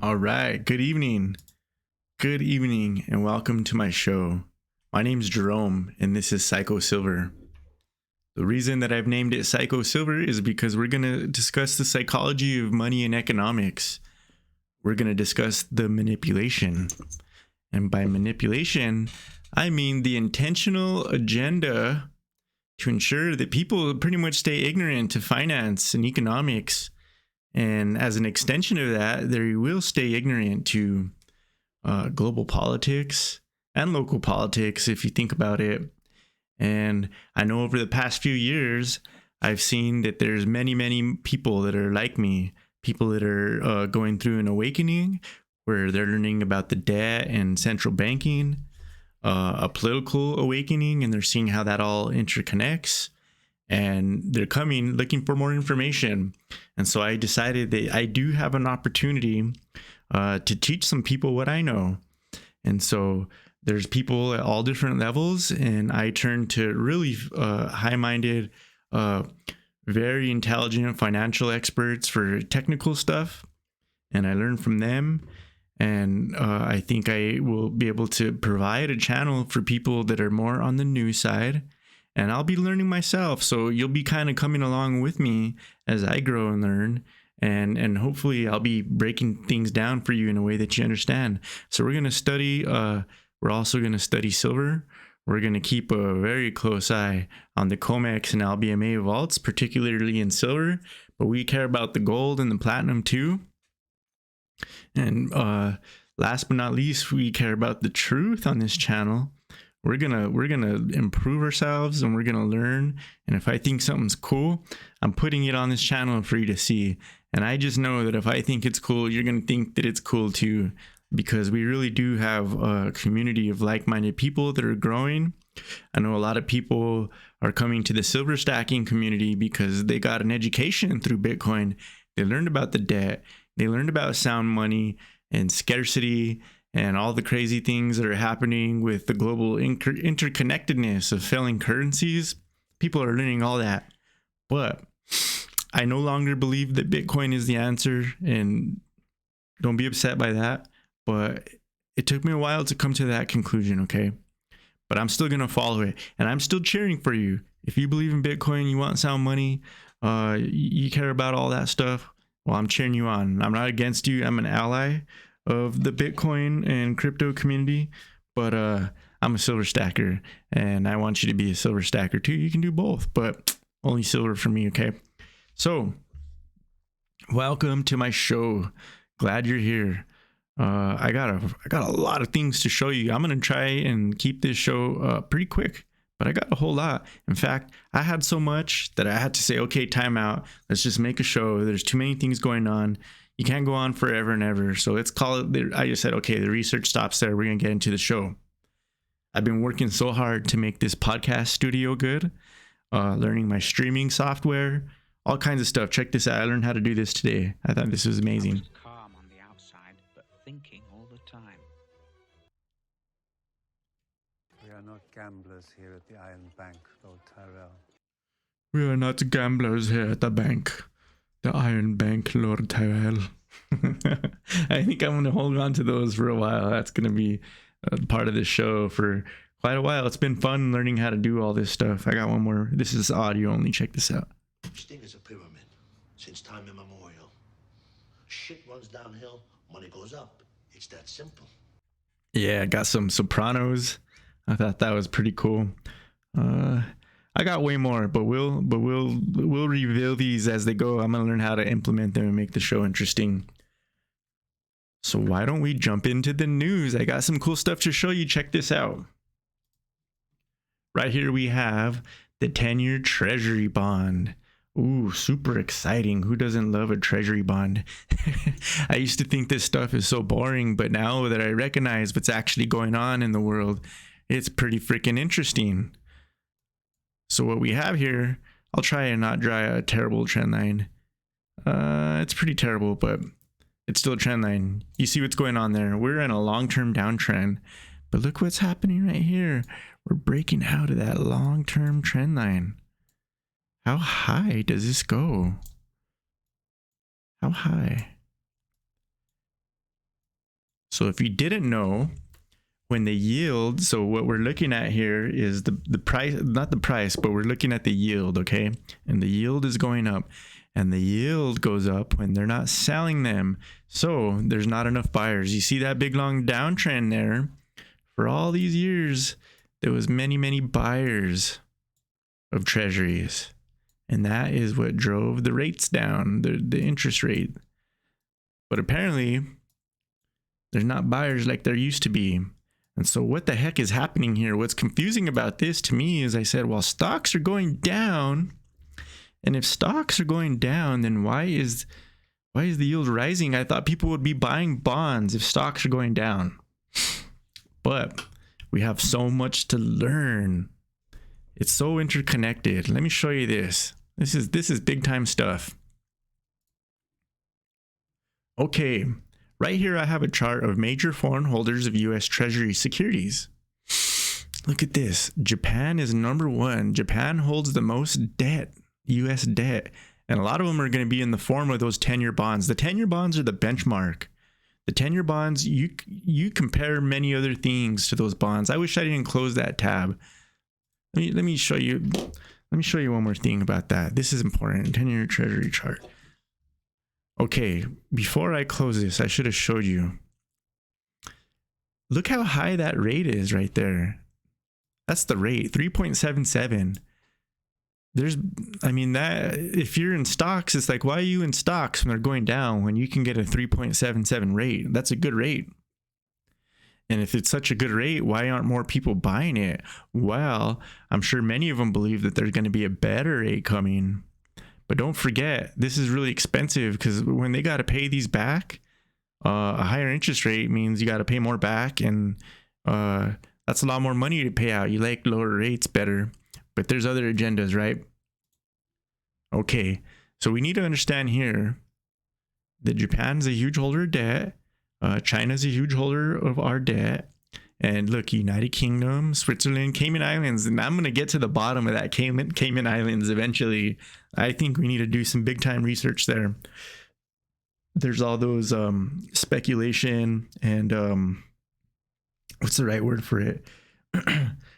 All right. Good evening. Good evening, and welcome to my show. My name's Jerome, and this is Psycho Silver. The reason that I've named it Psycho Silver is because we're going to discuss the psychology of money and economics. We're going to discuss the manipulation. And by manipulation, I mean the intentional agenda to ensure that people pretty much stay ignorant to finance and economics. And as an extension of that, they will stay ignorant to global politics and local politics, if you think about it. And I know over the past few years, I've seen that there's many people that are like me, people that are going through an awakening where they're learning about the debt and central banking, a political awakening, and they're seeing how that all interconnects. And they're coming looking for more information. And so I decided that I do have an opportunity to teach some people what I know. And so there's people at all different levels, and I turn to really high-minded, very intelligent financial experts for technical stuff, and I learn from them. And I think I will be able to provide a channel for people that are more on the new side. And I'll be learning myself, so you'll be kind of coming along with me as I grow and learn, and hopefully I'll be breaking things down for you in a way that you understand. So we're going to study, we're also going to study silver. We're going to keep a very close eye on the COMEX and LBMA vaults, particularly in silver, but we care about the gold and the platinum too. And last but not least, we care about the truth on this channel. We're gonna improve ourselves, and we're gonna learn. And if I think something's cool, I'm putting it on this channel for you to see. And I just know that if I think it's cool, you're gonna think that it's cool too, because we really do have a community of like-minded people that are growing. I know a lot of people are coming to the silver stacking community because they got an education through Bitcoin. They learned about the debt. They learned about sound money and scarcity and all the crazy things that are happening with the global interconnectedness of failing currencies. People are learning all that. But I no longer believe that Bitcoin is the answer, and don't be upset by that. But it took me a while to come to that conclusion, okay? But I'm still going to follow it, and I'm still cheering for you. If you believe in Bitcoin, you want sound money, you care about all that stuff, well, I'm cheering you on. I'm not against you. I'm an ally of the Bitcoin and crypto community, but I'm a silver stacker, and I want you to be a silver stacker too. You can do both, but only silver for me, okay? So welcome to my show. Glad you're here. I got a lot of things to show you. I'm gonna try and keep this show pretty quick, but I got a whole lot. In fact, I had so much that I had to say, okay, time out. Let's just make a show. There's too many things going on. You can't go on forever and ever. So let's call it, I just said, okay, the research stops there. We're going to get into the show. I've been working so hard to make this podcast studio good, learning my streaming software, all kinds of stuff. Check this out. I learned how to do this today. I thought this was amazing. I was calm on the outside, but thinking all the time. We are not gamblers here at the Iron Bank, Lord Tyrell. We are not gamblers here at the bank. The Iron Bank, Lord Tyrell. I think I'm going to hold on to those for a while. That's going to be a part of the show for quite a while. It's been fun learning how to do all this stuff. I got one more. This is audio only. Check this out. This thing is a pyramid since time immemorial. Shit runs downhill, money goes up. It's that simple. Yeah, I got some sopranos. I thought that was pretty cool. I got way more, but we'll reveal these as they go. I'm gonna learn how to implement them and make the show interesting. So why don't we jump into the news? I got some cool stuff to show you. Check this out. Right here we have the 10-year treasury bond. Ooh, super exciting. Who doesn't love a treasury bond? I used to think this stuff is so boring, but now that I recognize what's actually going on in the world, it's pretty freaking interesting. So what we have here, I'll try and not draw a terrible trend line. It's pretty terrible, but it's still a trend line. You see what's going on there. We're in a long-term downtrend, but look what's happening right here. We're breaking out of that long-term trend line. How high does this go? How high? So if you didn't know, when the yield, so what we're looking at here is the price, not the price, but we're looking at the yield, okay? And the yield is going up, and the yield goes up when they're not selling them. So there's not enough buyers. You see that big long downtrend there? For all these years, there was many buyers of treasuries. And that is what drove the rates down, the interest rate. But apparently, there's not buyers like there used to be. And so what the heck is happening here? What's confusing about this to me is I said, well, stocks are going down. And if stocks are going down, then why is the yield rising? I thought people would be buying bonds if stocks are going down. But we have so much to learn. It's so interconnected. Let me show you this. This is big time stuff. Okay. Right here, I have a chart of major foreign holders of U.S. Treasury securities. Look at this. Japan is number one. Japan holds the most debt, U.S. debt. And a lot of them are going to be in the form of those 10-year bonds. The 10-year bonds are the benchmark. The 10-year bonds, you compare many other things to those bonds. I wish I didn't close that tab. Let me show you. Let me show you one more thing about that. This is important. 10-year Treasury chart. Okay, before I close this, I should have showed you. Look how high that rate is right there. That's the rate, 3.77. That if you're in stocks, it's like, why are you in stocks when they're going down when you can get a 3.77 rate? That's a good rate. And if it's such a good rate, why aren't more people buying it? Well, I'm sure many of them believe that there's going to be a better rate coming. But don't forget, this is really expensive because when they got to pay these back, a higher interest rate means you got to pay more back. And that's a lot more money to pay out. You like lower rates better. But there's other agendas, right? Okay, so we need to understand here that Japan's a huge holder of debt. China's a huge holder of our debt. And look, United Kingdom, Switzerland, Cayman Islands. And I'm going to get to the bottom of that Cayman Islands eventually. I think we need to do some big time research there. There's all those speculation and what's the right word for it?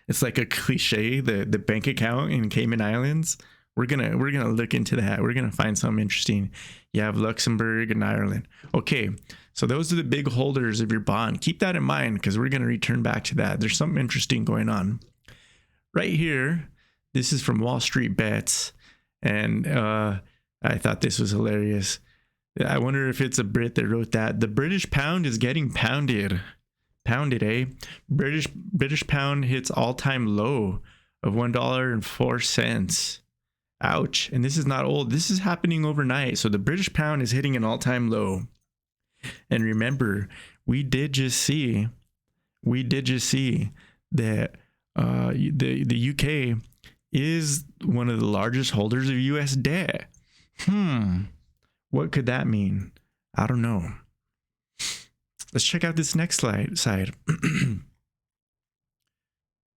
It's like a cliche, the bank account in Cayman Islands. We're gonna look into that. We're gonna find something interesting. You have Luxembourg and Ireland. Okay, so those are the big holders of your bond. Keep that in mind because we're gonna return back to that. There's something interesting going on. Right here, this is from Wall Street Bets, and I thought this was hilarious. I wonder if it's a Brit that wrote that. The British pound is getting pounded. Pounded, eh? British pound hits all-time low of $1.04. Ouch. And this is not old. This is happening overnight. So the British pound is hitting an all-time low. And remember, we did just see that the UK is one of the largest holders of US debt. What could that mean? I don't know. Let's check out this next side.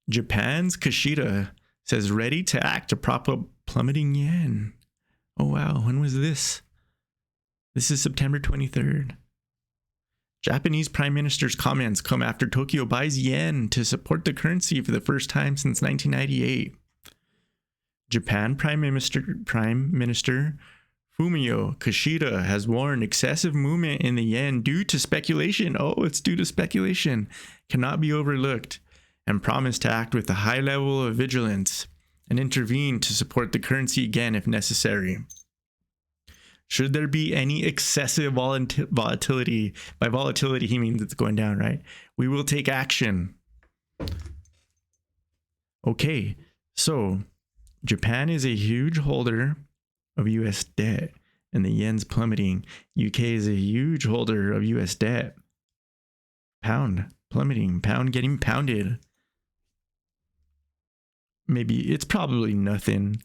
Japan's Kishida says ready to act to prop up plummeting yen. Oh wow, when was this? This is September 23rd. Japanese Prime Minister's comments come after Tokyo buys yen to support the currency for the first time since 1998. Japan Prime Minister Fumio Kishida has warned excessive movement in the yen due to speculation. Oh, it's due to speculation. Cannot be overlooked, and promised to act with a high level of vigilance and intervene to support the currency again if necessary. Should there be any excessive volatility, by volatility he means it's going down, right? We will take action. Okay, so Japan is a huge holder of US debt and the yen's plummeting. UK is a huge holder of US debt. Pound plummeting, pound getting pounded. Maybe it's probably nothing.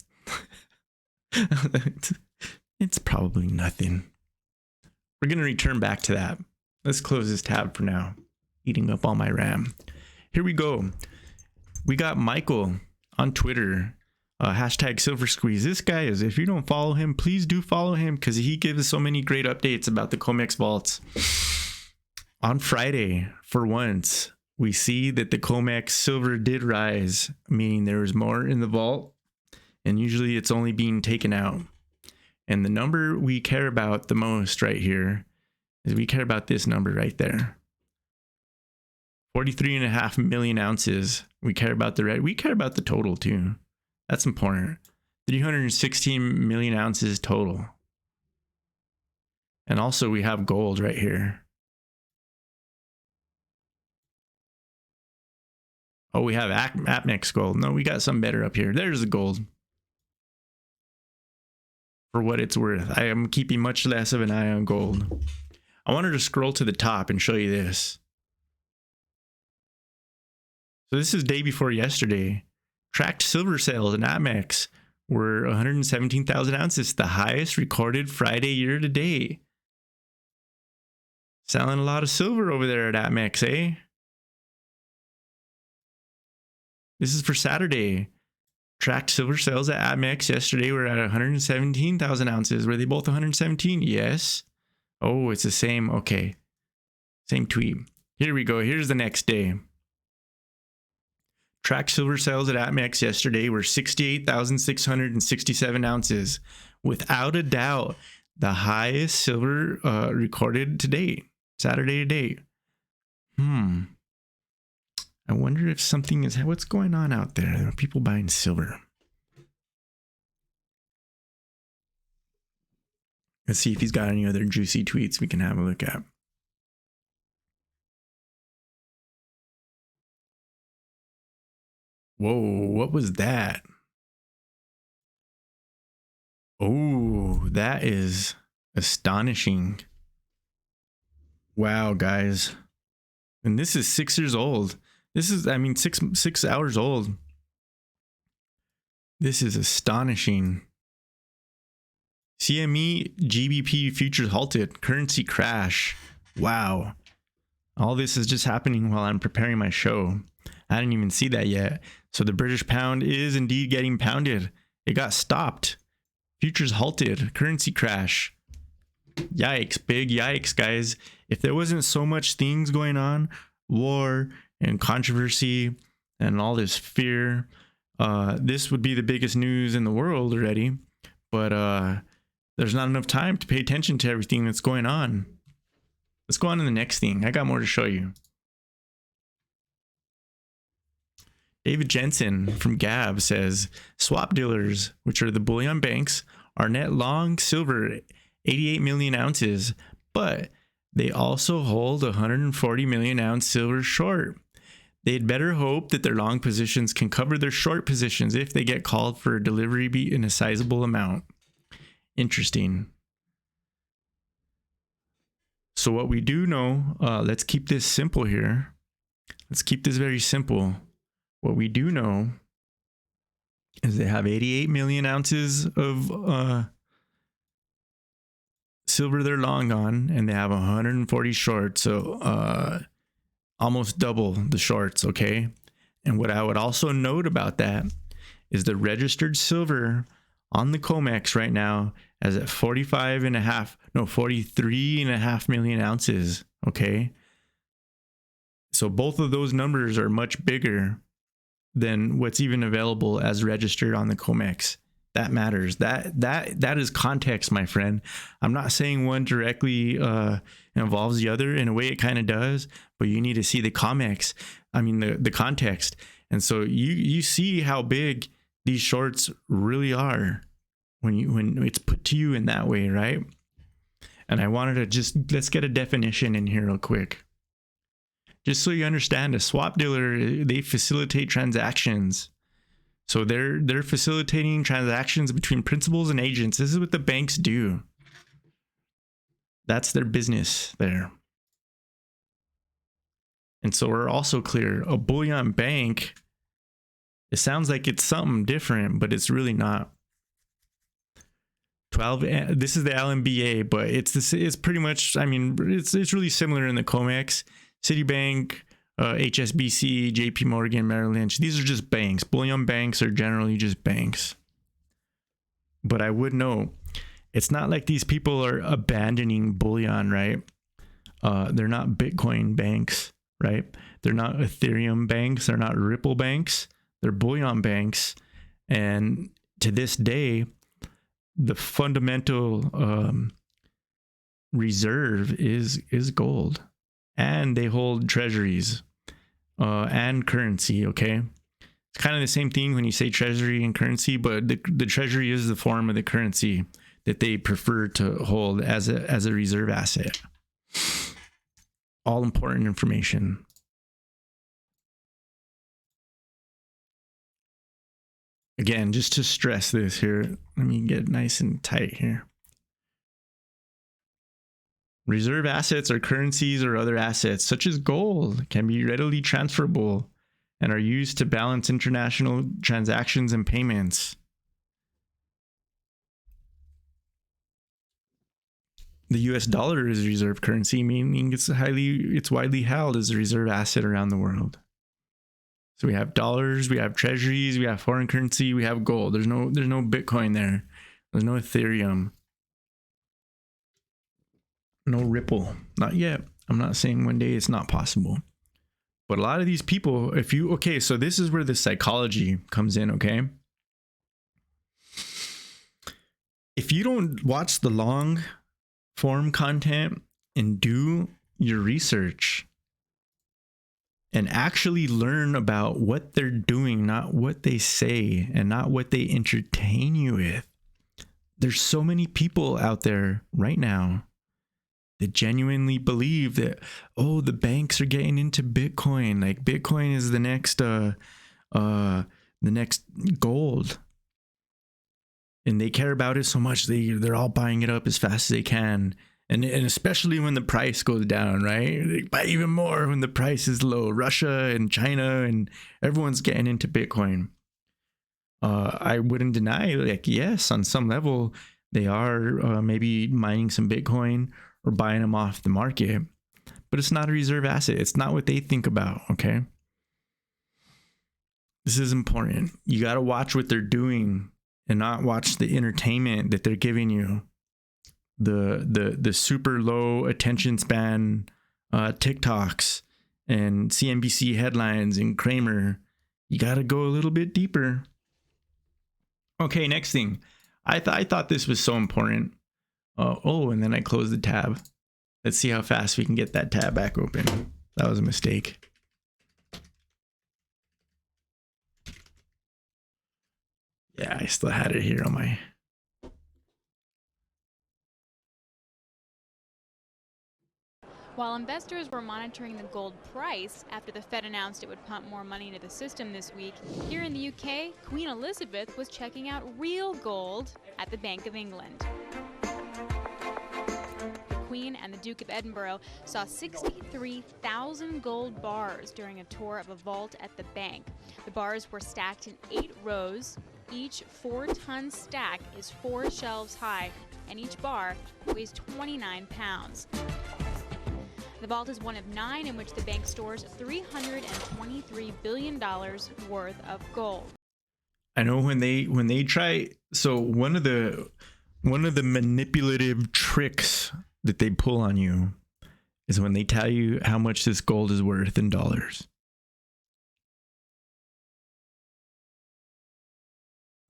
It's probably nothing. We're going to return back to that. Let's close this tab for now. Eating up all my RAM. Here we go. We got Michael on Twitter. Hashtag Silver Squeeze. This guy is, if you don't follow him, please do follow him because he gives so many great updates about the COMEX vaults. On Friday, for once, we see that the COMEX silver did rise, meaning there was more in the vault, and usually it's only being taken out. And the number we care about the most right here is we care about this number right there. 43.5 million ounces. We care about the red. We care about the total too. That's important. 316 million ounces total. And also we have gold right here. Oh, we have APMEX gold. No, we got some better up here. There's the gold. For what it's worth. I am keeping much less of an eye on gold. I wanted to scroll to the top and show you this. So this is day before yesterday. Tracked silver sales in APMEX were 117,000 ounces, the highest recorded Friday year to date. Selling a lot of silver over there at APMEX, eh? This is for Saturday. Tracked silver sales at APMEX yesterday were at 117,000 ounces. Were they both 117? Yes. Oh, it's the same. Okay. Same tweet. Here we go. Here's the next day. Tracked silver sales at APMEX yesterday were 68,667 ounces. Without a doubt, the highest silver recorded to date. Saturday to date. I wonder if something is... What's going on out there? There are people buying silver. Let's see if he's got any other juicy tweets we can have a look at. Whoa, what was that? Oh, that is astonishing. Wow, guys. And this is 6 years old. This is, I mean, six hours old. This is astonishing. CME GBP futures halted. Currency crash. Wow. All this is just happening while I'm preparing my show. I didn't even see that yet. So the British pound is indeed getting pounded. It got stopped. Futures halted. Currency crash. Yikes. Big yikes, guys. If there wasn't so much things going on, war and controversy and all this fear, this would be the biggest news in the world already. But there's not enough time to pay attention to everything that's going on. Let's go on to the next thing. I got more to show you. David Jensen from Gab says, swap dealers, which are the bullion banks, are net long silver 88 million ounces, but they also hold 140 million ounce silver short. They'd better hope that their long positions can cover their short positions if they get called for a delivery in a sizable amount. Interesting. So what we do know, let's keep this simple here. Let's keep this very simple. What we do know is they have 88 million ounces of silver they're long on, and they have 140 shorts, so almost double the shorts, okay? And what I would also note about that is the registered silver on the COMEX right now is at 43.5 million ounces, okay? So both of those numbers are much bigger than what's even available as registered on the COMEX. That matters. That is context, my friend. I'm not saying one directly involves the other. In a way, it kind of does, but you need to see the COMEX. I mean, the context. And so you see how big these shorts really are when it's put to you in that way, right? And I wanted to let's get a definition in here real quick. Just so you understand, a swap dealer, they facilitate transactions. So they're facilitating transactions between principals and agents. This is what the banks do. That's their business there. And so we're also clear, a bullion bank, it sounds like it's something different, but it's really not. 12, this is the LMBA, but it's pretty much, I mean, it's really similar in the COMEX. Citibank, HSBC, JP Morgan, Merrill Lynch. These are just banks. Bullion banks are generally just banks. But I would note, it's not like these people are abandoning bullion, right? They're not Bitcoin banks, right? They're not Ethereum banks. They're not Ripple banks. They're bullion banks. And to this day, the fundamental reserve is gold, and they hold treasuries and currency. Okay, it's kind of the same thing when you say treasury and currency, but the treasury is the form of the currency that they prefer to hold as a reserve asset. All important information. Again, just to stress this here, let me get nice and tight here. Reserve assets are currencies or other assets, such as gold, can be readily transferable and are used to balance international transactions and payments. The US dollar is a reserve currency, meaning it's widely held as a reserve asset around the world. So we have dollars, we have treasuries, we have foreign currency, we have gold. There's no Bitcoin there. There's no Ethereum. No Ripple. Not yet. I'm not saying one day it's not possible. But a lot of these people, okay, so this is where the psychology comes in, okay? If you don't watch the long form content and do your research and actually learn about what they're doing, not what they say and not what they entertain you with, there's so many people out there right now that genuinely believe that, oh, the banks are getting into Bitcoin. Like Bitcoin is the next gold. And they care about it so much they're all buying it up as fast as they can. And especially when the price goes down, right? They buy even more when the price is low. Russia and China and everyone's getting into Bitcoin. I wouldn't deny, like, yes, on some level, they are maybe mining some Bitcoin or buying them off the market, but it's not a reserve asset. It's not what they think about, okay? This is important. You got to watch what they're doing and not watch the entertainment that they're giving you. The super low attention span TikToks and CNBC headlines and Kramer. You got to go a little bit deeper. Okay, next thing. I thought this was so important. And then I closed the tab. Let's see how fast we can get that tab back open. That was a mistake. Yeah, I still had it here on my... While investors were monitoring the gold price after the Fed announced it would pump more money into the system this week, here in the UK, Queen Elizabeth was checking out real gold at the Bank of England. The Queen and the Duke of Edinburgh saw 63,000 gold bars during a tour of a vault at the bank. The bars were stacked in 8 rows. Each 4-ton stack is 4 shelves high, and each bar weighs 29 pounds. The vault is one of 9 in which the bank stores $323 billion worth of gold. I know when they try, so one of the manipulative tricks that they pull on you is when they tell you how much this gold is worth in dollars.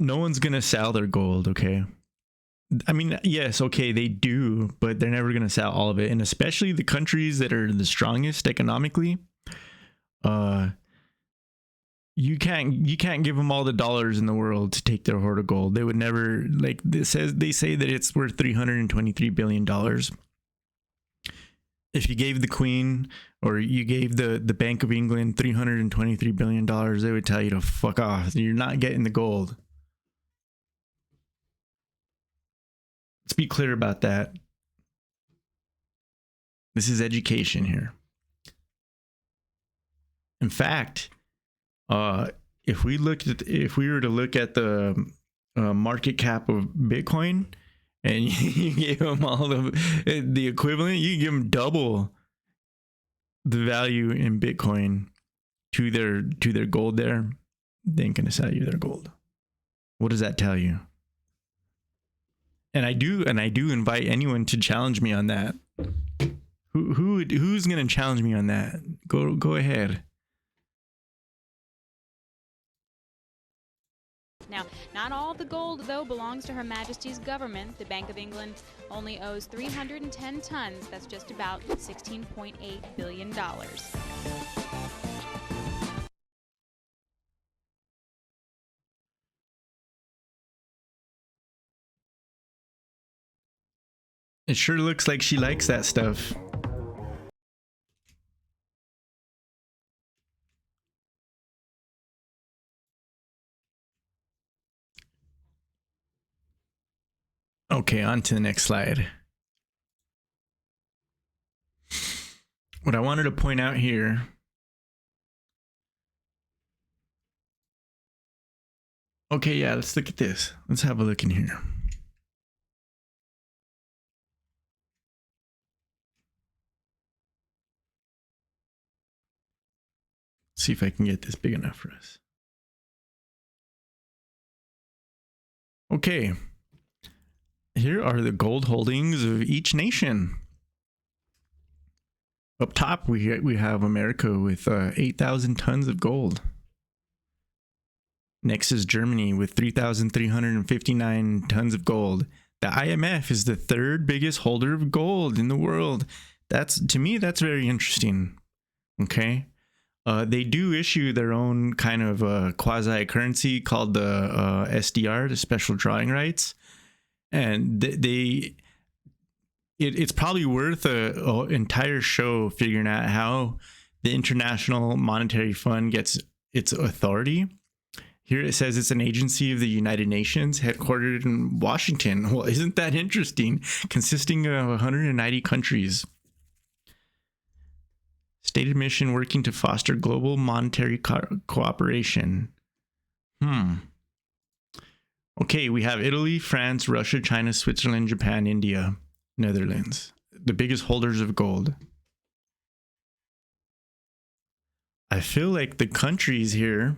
No one's going to sell their gold, okay? I mean, yes, okay, they do, but they're never going to sell all of it. And especially the countries that are the strongest economically, you can't give them all the dollars in the world to take their hoard of gold. They would never, like they say that it's worth $323 billion. If you gave the Queen or you gave the Bank of England $323 billion, they would tell you to fuck off. You're not getting the gold. Let's be clear about that. This is education here. In fact, if we were to look at the market cap of Bitcoin, and you gave them all the equivalent, you give them double the value in Bitcoin to their gold there, they ain't gonna sell you their gold. What does that tell you? And I do invite anyone to challenge me on that. Who who's gonna challenge me on that? Go ahead. Now, not all the gold, though, belongs to Her Majesty's government. The Bank of England only owes 310 tons. That's just about $16.8 billion. It sure looks like she likes that stuff. Okay, on to the next slide. What I wanted to point out here. Okay, yeah, let's look at this. Let's have a look in here. See if I can get this big enough for us. Okay. Here are the gold holdings of each nation. Up top, we have America with 8,000 tons of gold. Next is Germany with 3,359 tons of gold. The IMF is the third biggest holder of gold in the world. To me, that's very interesting. Okay. They do issue their own kind of quasi currency called the SDR, the special drawing rights. And it's probably worth an entire show figuring out how the International Monetary Fund gets its authority. Here it says it's an agency of the United Nations headquartered in Washington. Well, isn't that interesting? Consisting of 190 countries. Stated mission working to foster global monetary cooperation. Okay, we have Italy, France, Russia, China, Switzerland, Japan, India, Netherlands. The biggest holders of gold. I feel like the countries here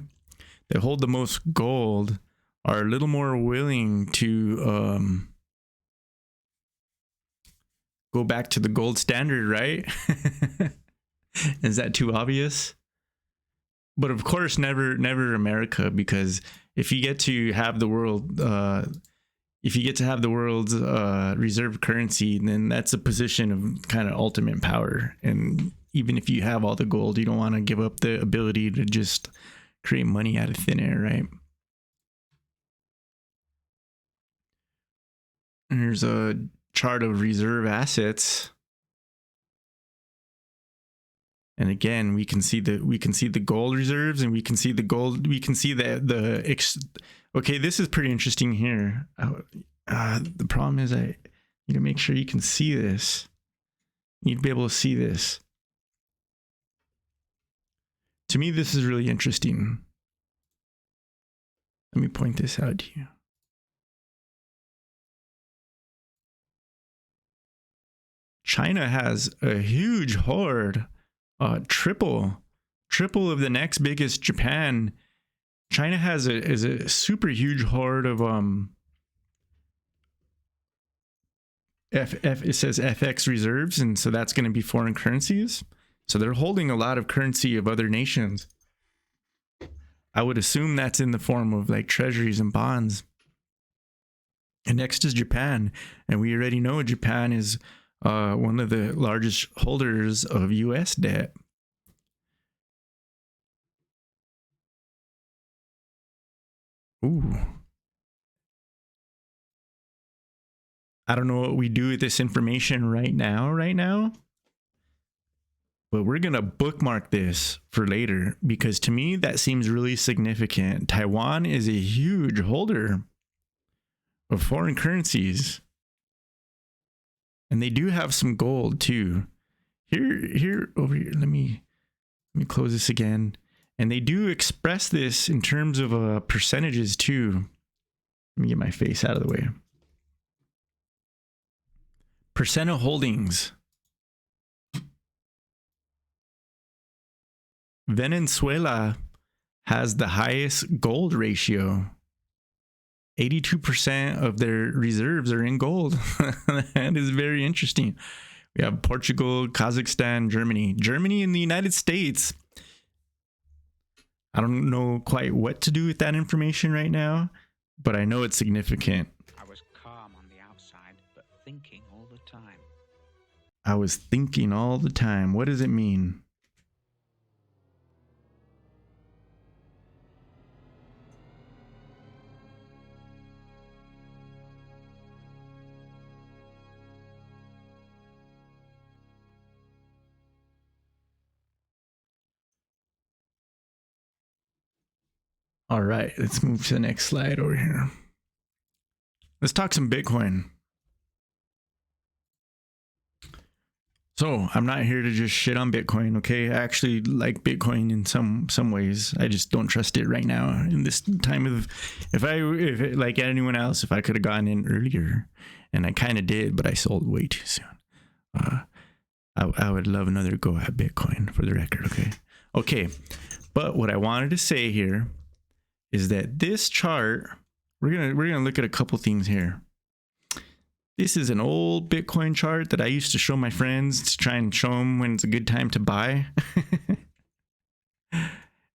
that hold the most gold are a little more willing to go back to the gold standard, right? Is that too obvious? But of course, never America, because if you get to have the world's reserve currency, then that's a position of kind of ultimate power. And even if you have all the gold, you don't want to give up the ability to just create money out of thin air, right? And here's a chart of reserve assets. And again, we can see the gold reserves, and we can see the gold. We can see okay, this is pretty interesting here. The problem is I need to make sure you can see this. You need to be able to see this. To me, this is really interesting. Let me point this out to you. China has a huge hoard. Triple of the next biggest, Japan. China is a super huge hoard of it says FX reserves, and so that's going to be foreign currencies. So they're holding a lot of currency of other nations. I would assume that's in the form of like treasuries and bonds. And next is Japan, and we already know Japan is one of the largest holders of U.S. debt. Ooh. I don't know what we do with this information right now, but we're going to bookmark this for later, because to me, that seems really significant. Taiwan is a huge holder of foreign currencies. And they do have some gold too. Here, over here. Let me close this again. And they do express this in terms of percentages too. Let me get my face out of the way. Percent of holdings. Venezuela has the highest gold ratio. 82% of their reserves are in gold. That is very interesting. We have Portugal, Kazakhstan, Germany. Germany and the United States. I don't know quite what to do with that information right now, but I know it's significant. I was calm on the outside, but thinking all the time. I was thinking all the time. What does it mean? All right, let's move to the next slide over here. Let's talk some Bitcoin. So I'm not here to just shit on Bitcoin, okay? I actually like Bitcoin in some ways. I just don't trust it right now in this time of. If like anyone else, if I could have gotten in earlier, and I kind of did, but I sold way too soon. I would love another go at Bitcoin, for the record, okay? Okay, but what I wanted to say here is that this chart, we're gonna look at a couple things here. This is an old Bitcoin chart that I used to show my friends to try and show them when it's a good time to buy.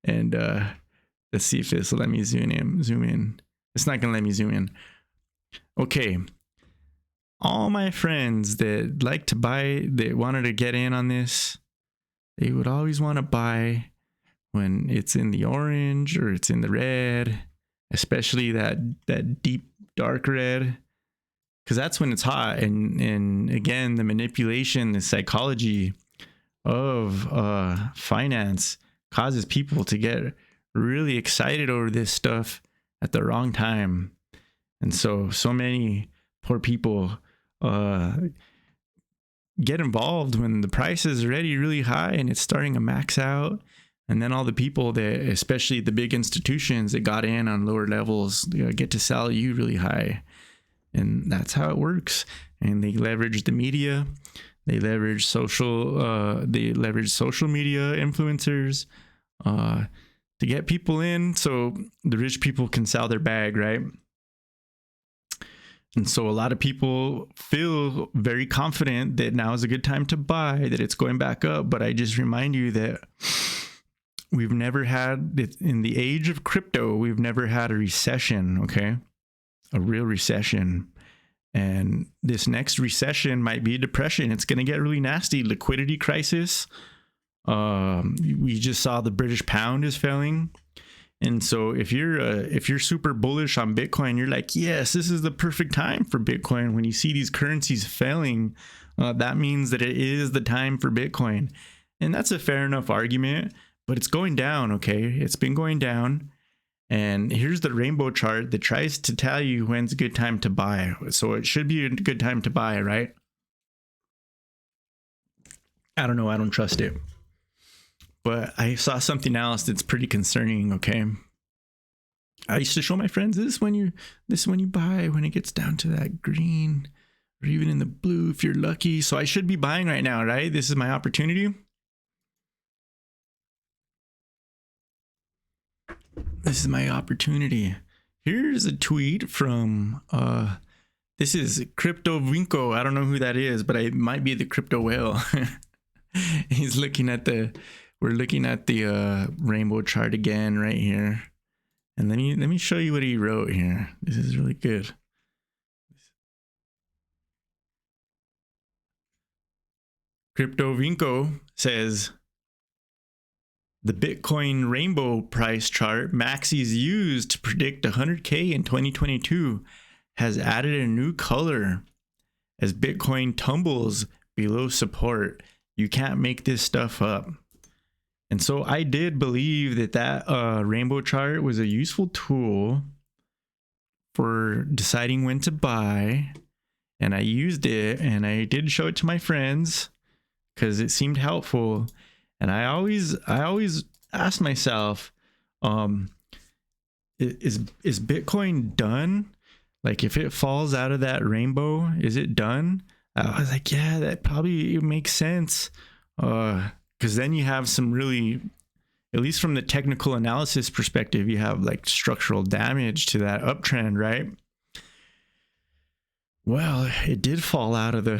And let's see if this will let me zoom in. It's not gonna let me zoom in. Okay. All my friends that like to buy, that wanted to get in on this, they would always want to buy when it's in the orange or it's in the red, especially that deep dark red, because that's when it's hot. And again, the manipulation, the psychology of finance causes people to get really excited over this stuff at the wrong time. And so many poor people get involved when the price is already really high and it's starting to max out. And then all the people that, especially the big institutions that got in on lower levels, get to sell you really high. And that's how it works. And they leverage the media. They leverage social media influencers to get people in so the rich people can sell their bag, right? And so a lot of people feel very confident that now is a good time to buy, that it's going back up. But I just remind you that we've never had, in the age of crypto, we've never had a recession, okay? A real recession. And this next recession might be a depression. It's going to get really nasty. Liquidity crisis. We just saw the British pound is failing. And so if you're super bullish on Bitcoin, you're like, yes, this is the perfect time for Bitcoin. When you see these currencies failing, that means that it is the time for Bitcoin. And that's a fair enough argument. But it's going down, okay? It's been going down. And here's the rainbow chart that tries to tell you when's a good time to buy. So it should be a good time to buy, right? I don't know. I don't trust it. But I saw something else that's pretty concerning, okay? I used to show my friends this when you buy, when it gets down to that green or even in the blue if you're lucky. So I should be buying right now, right? This is my opportunity. This is my opportunity. Here's a tweet from this is Crypto Vinco. I don't know who that is, but it might be the crypto whale. We're looking at the rainbow chart again right here. And let me show you what he wrote here. This is really good. Crypto Vinco says, the Bitcoin rainbow price chart Maxis used to predict 100K in 2022 has added a new color as Bitcoin tumbles below support. You can't make this stuff up. And so I did believe that rainbow chart was a useful tool for deciding when to buy. And I used it and I did show it to my friends because it seemed helpful. And I always ask myself, is Bitcoin done? Like if it falls out of that rainbow, is it done? I was like, yeah, that probably makes sense. Because then you have some really, at least from the technical analysis perspective, you have like structural damage to that uptrend, right? Well, it did fall out of the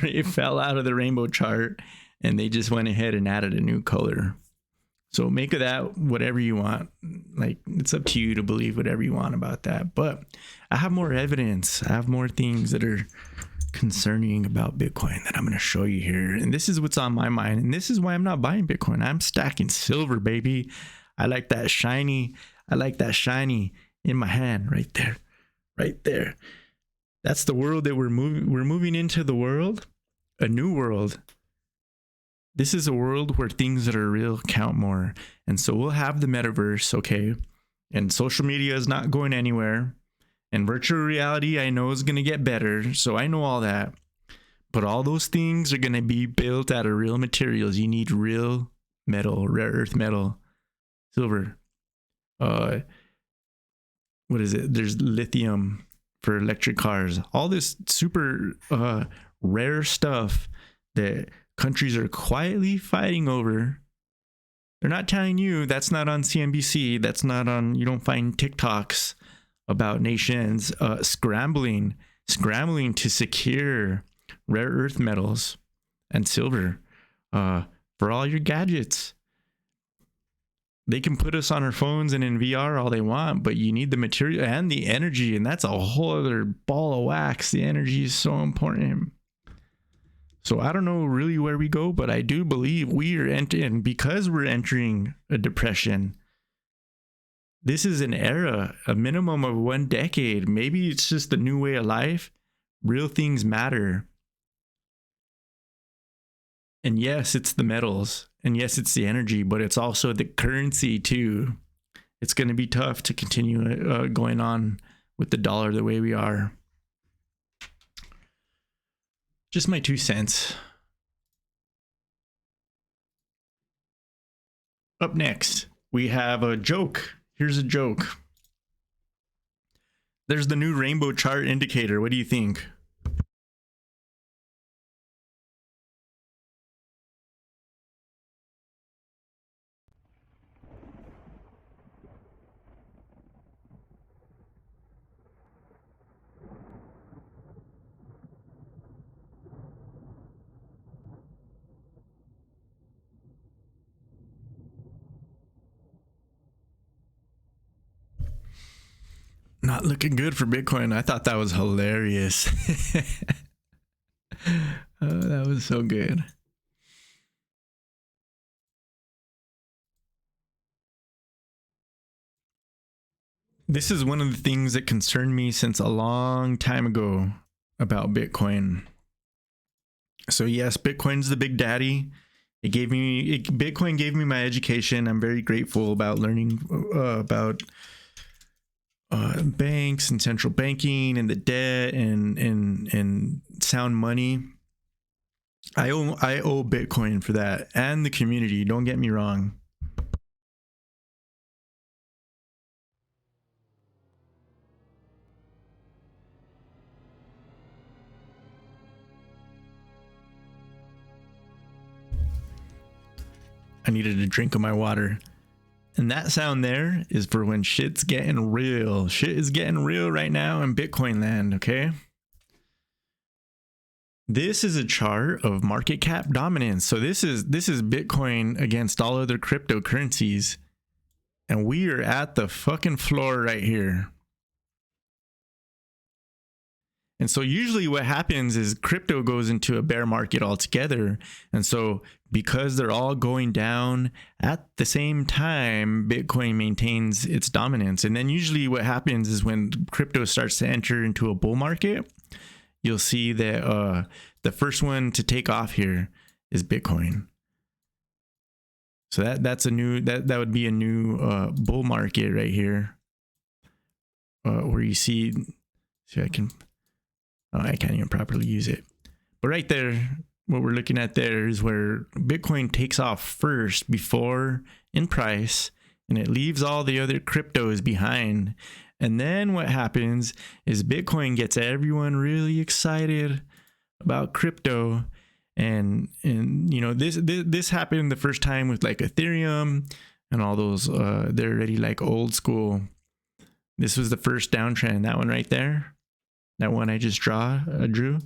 it fell out of the rainbow chart, and they just went ahead and added a new color. So make of that whatever you want. Like, it's up to you to believe whatever you want about that. But I have more evidence. I have more things that are concerning about Bitcoin that I'm going to show you here. And this is what's on my mind. And this is why I'm not buying Bitcoin. I'm stacking silver, baby. I like that shiny in my hand right there. Right there. That's the world that we're moving into, the world, a new world. This is a world where things that are real count more. And so we'll have the metaverse, okay? And social media is not going anywhere. And virtual reality, I know, is going to get better. So I know all that. But all those things are going to be built out of real materials. You need real metal, rare earth metal, silver. What is it? There's lithium for electric cars. All this super rare stuff that countries are quietly fighting over. They're not telling you. That's not on CNBC. That's not on, you don't find TikToks about nations scrambling to secure rare earth metals and silver for all your gadgets. They can put us on our phones and in VR all they want, but you need the material and the energy, and that's a whole other ball of wax. The energy is so important. So I don't know really where we go, but I do believe we are entering, because we're entering a depression. This is an era, a minimum of 1 decade. Maybe it's just a new way of life. Real things matter. And yes, it's the metals. And yes, it's the energy, but it's also the currency too. It's going to be tough to continue going on with the dollar the way we are. Just my 2 cents. Up next, we have a joke. Here's a joke. There's the new rainbow chart indicator. What do you think? Not looking good for Bitcoin. I thought that was hilarious. That was so good. This is one of the things that concerned me since a long time ago about Bitcoin. So yes, Bitcoin's the big daddy. Bitcoin gave me my education. I'm very grateful about learning about banks and central banking and the debt and sound money. I owe Bitcoin for that, and the community. Don't get me wrong. I needed a drink of my water. And that sound there is for when shit's getting real. Shit is getting real right now in Bitcoin land, okay? This is a chart of market cap dominance. So this is Bitcoin against all other cryptocurrencies. And we are at the fucking floor right here. And so usually what happens is crypto goes into a bear market altogether. And so because they're all going down at the same time, Bitcoin maintains its dominance. And then usually what happens is when crypto starts to enter into a bull market, you'll see that the first one to take off here is Bitcoin. So that's a new, that would be a new bull market right here, where you see I can't even properly use it. But right there, what we're looking at there is where Bitcoin takes off first before in price, and it leaves all the other cryptos behind. And then what happens is Bitcoin gets everyone really excited about crypto. And you know, this happened the first time with like Ethereum and all those, they're already like old school. This was the first downtrend, that one right there. that one I just drew.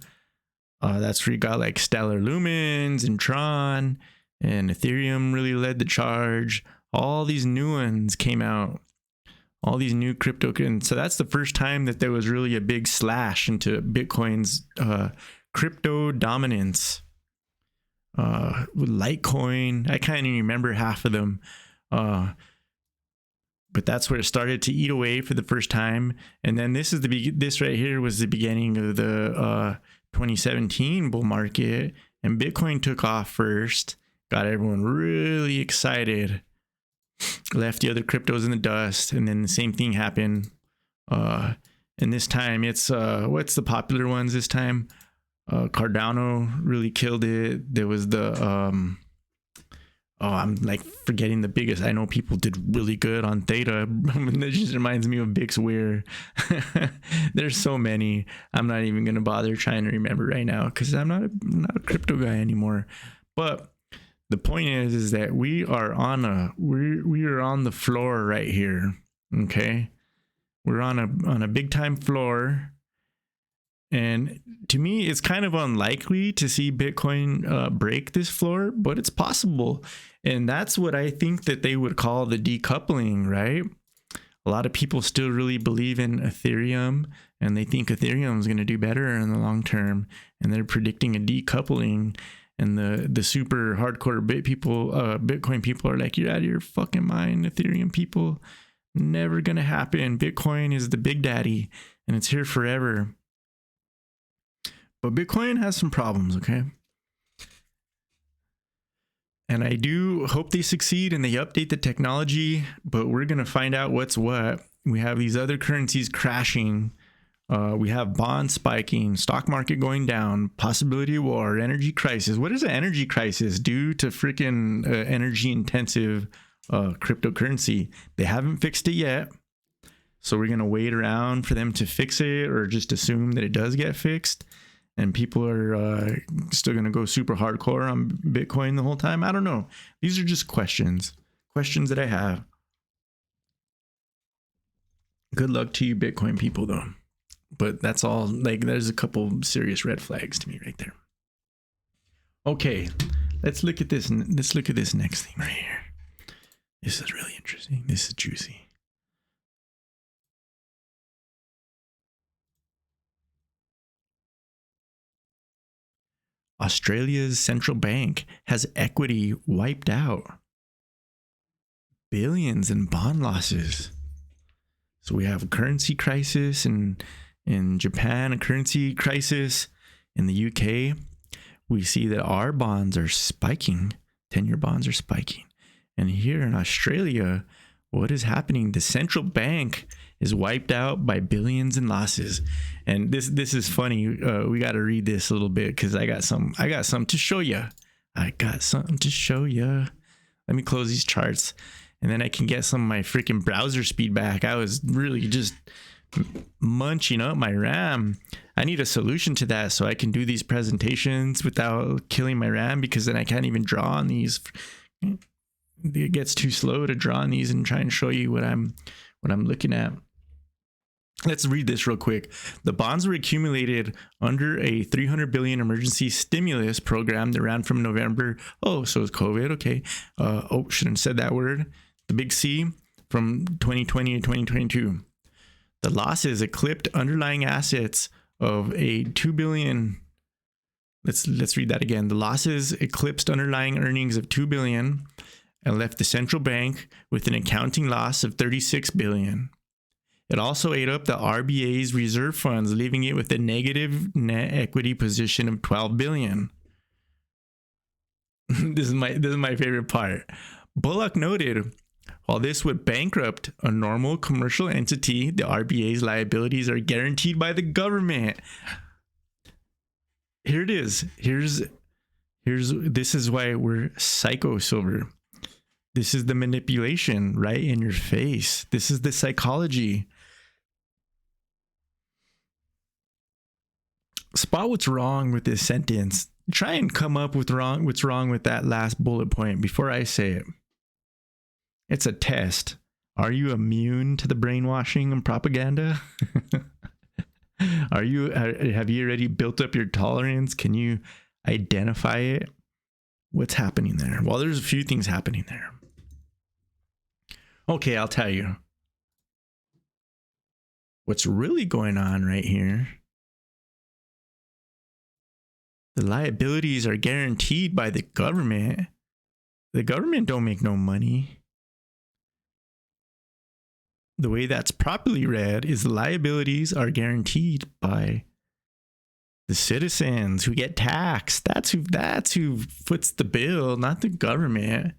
That's where you got like Stellar Lumens and Tron, and Ethereum really led the charge. All these new ones came out, all these new crypto, and so that's the first time that there was really a big slash into Bitcoin's crypto dominance. With Litecoin, I can't even remember half of them, but that's where it started to eat away for the first time. And then this right here was the beginning of the 2017 bull market, and Bitcoin took off first, got everyone really excited, left the other cryptos in the dust, and then the same thing happened. And this time it's what's the popular ones this time? Cardano really killed it. There was the I'm like forgetting the biggest. I know people did really good on Theta. That just reminds me of Bix Weir. There's so many. I'm not even gonna bother trying to remember right now because I'm not a crypto guy anymore. But the point is that we are on the floor right here. Okay, we're on a big time floor. And to me, it's kind of unlikely to see Bitcoin break this floor, but it's possible. And that's what I think that they would call the decoupling, right? A lot of people still really believe in Ethereum, and they think Ethereum is going to do better in the long term. And they're predicting a decoupling. And the super hardcore Bitcoin people are like, you're out of your fucking mind, Ethereum people. Never going to happen. Bitcoin is the big daddy, and it's here forever. But Bitcoin has some problems, okay? And I do hope they succeed and they update the technology, but we're going to find out what's what. We have these other currencies crashing. We have bonds spiking, stock market going down, possibility of war, energy crisis. What is an energy crisis due to freaking energy intensive cryptocurrency? They haven't fixed it yet. So we're going to wait around for them to fix it, or just assume that it does get fixed. And people are still going to go super hardcore on Bitcoin the whole time. I don't know. These are just questions that I have. Good luck to you Bitcoin people, though. But that's all. Like, there's a couple serious red flags to me right there. Okay, let's look at this. Let's look at this next thing right here. This is really interesting. This is juicy. Australia's central bank has equity wiped out. Billions in bond losses. So we have a currency crisis in Japan, a currency crisis in the UK. We see that our bonds are spiking. 10-year bonds are spiking. And here in Australia, what is happening? The central bank is wiped out by billions in losses. And this is funny. We got to read this a little bit because I got something to show you. Let me close these charts, and then I can get some of my freaking browser speed back. I was really just munching up my RAM. I need a solution to that so I can do these presentations without killing my RAM, because then I can't even draw on these. It gets too slow to draw on these and try and show you what I'm looking at. Let's read this real quick. The bonds were accumulated under a $300 billion emergency stimulus program that ran from November. Oh, so it's COVID. Okay. Shouldn't have said that word. The big C, from 2020 to 2022. The losses eclipsed underlying assets of a $2 billion. Let's read that again. The losses eclipsed underlying earnings of $2 billion and left the central bank with an accounting loss of $36 billion. It also ate up the RBA's reserve funds, leaving it with a negative net equity position of $12 billion. This is my favorite part. Bullock noted, while this would bankrupt a normal commercial entity, the RBA's liabilities are guaranteed by the government. Here it is. This is why we're psycho silver. This is the manipulation right in your face. This is the psychology. Spot what's wrong with this sentence. Try and come up with what's wrong with that last bullet point before I say it. It's a test. Are you immune to the brainwashing and propaganda? Have you already built up your tolerance? Can you identify it? What's happening there? Well, there's a few things happening there. Okay, I'll tell you. What's really going on right here? The liabilities are guaranteed by the government. The government don't make no money. The way that's properly read is the liabilities are guaranteed by the citizens who get taxed. That's who foots the bill, not the government.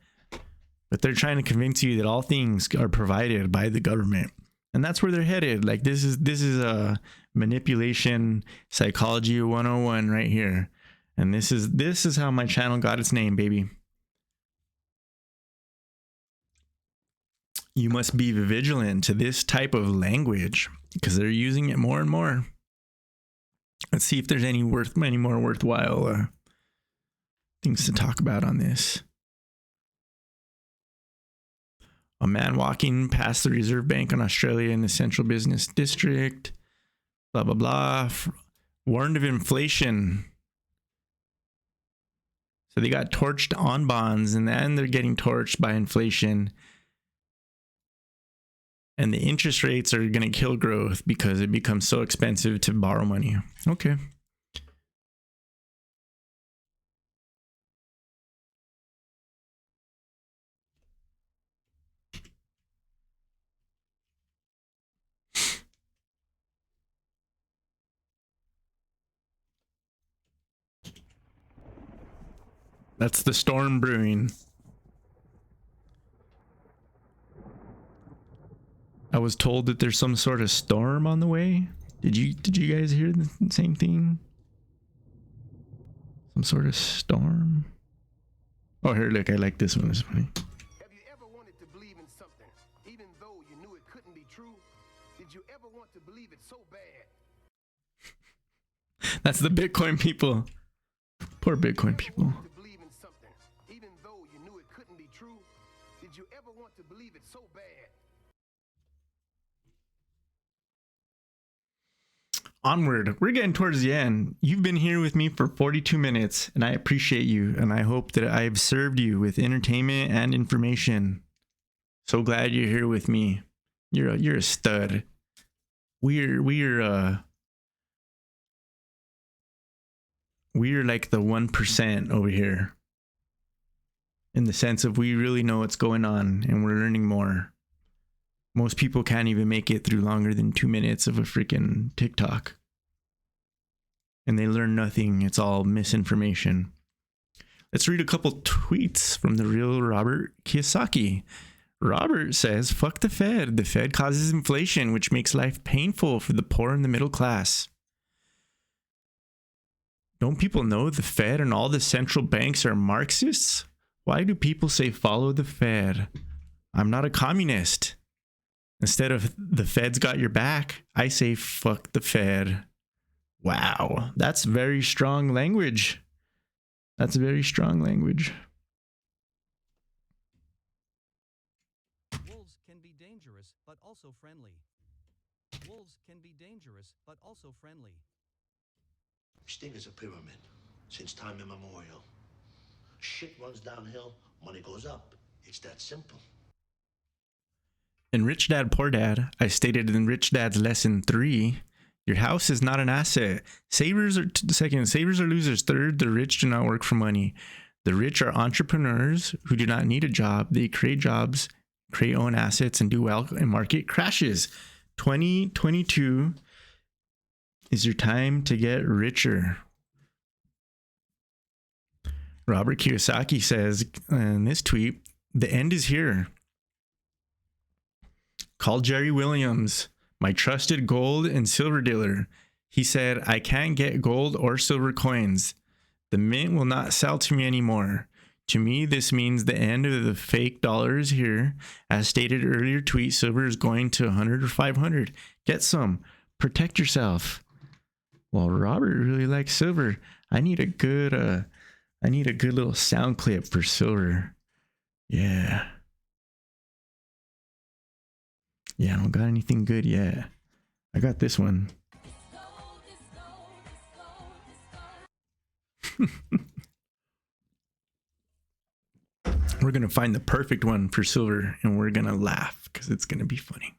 But they're trying to convince you that all things are provided by the government. And that's where they're headed. Like this is a manipulation psychology 101 right here. And this is how my channel got its name, baby. You must be vigilant to this type of language because they're using it more and more. Let's see if there's any more worthwhile things to talk about on this. A man walking past the Reserve Bank in Australia in the Central Business District. Blah, blah, blah. Warned of inflation. So they got torched on bonds and then they're getting torched by inflation. And the interest rates are going to kill growth because it becomes so expensive to borrow money. Okay. That's the storm brewing. I was told that there's some sort of storm on the way. Did you guys hear the same thing? Some sort of storm. Oh, here, look, I like this one. It's funny. Have you ever wanted to believe in something, even though you knew it couldn't be true? Did you ever want to believe it so bad? That's the Bitcoin people. Poor Bitcoin people. To believe in something, even though you knew it couldn't be true? Did you ever want to believe it so bad? Onward. We're getting towards the end. You've been here with me for 42 minutes, and I appreciate you, and I hope that I've served you with entertainment and information. So glad you're here with me. You're a stud. We're like the 1% over here. In the sense of we really know what's going on, and we're learning more. Most people can't even make it through longer than 2 minutes of a freaking TikTok. And they learn nothing. It's all misinformation. Let's read a couple tweets from the real Robert Kiyosaki. Robert says, fuck the Fed. The Fed causes inflation, which makes life painful for the poor and the middle class. Don't people know the Fed and all the central banks are Marxists? Why do people say follow the Fed? I'm not a communist. Instead of the Fed's got your back, I say fuck the Fed. Wow, that's very strong language. That's very strong language. Wolves can be dangerous, but also friendly. Wolves can be dangerous, but also friendly. Sting is a pyramid since time immemorial. Shit runs downhill, money goes up. It's that simple. In Rich Dad Poor Dad, I stated in Rich Dad's lesson 3, your house is not an asset. Savers are second, savers are losers. Third, the rich do not work for money. The rich are entrepreneurs who do not need a job. They create jobs, create own assets, and do well in market crashes. 2022 is your time to get richer. Robert Kiyosaki says in this tweet, the end is here. Called Jerry Williams, my trusted gold and silver dealer. He said, I can't get gold or silver coins. The mint will not sell to me anymore. To me, this means the end of the fake dollars here. As stated earlier tweet, silver is going to 100 or 500. Get some. Protect yourself. Well, Robert really likes silver. I need a good little sound clip for silver. Yeah. Yeah, I don't got anything good yet. I got this one. We're going to find the perfect one for silver and we're going to laugh because it's going to be funny.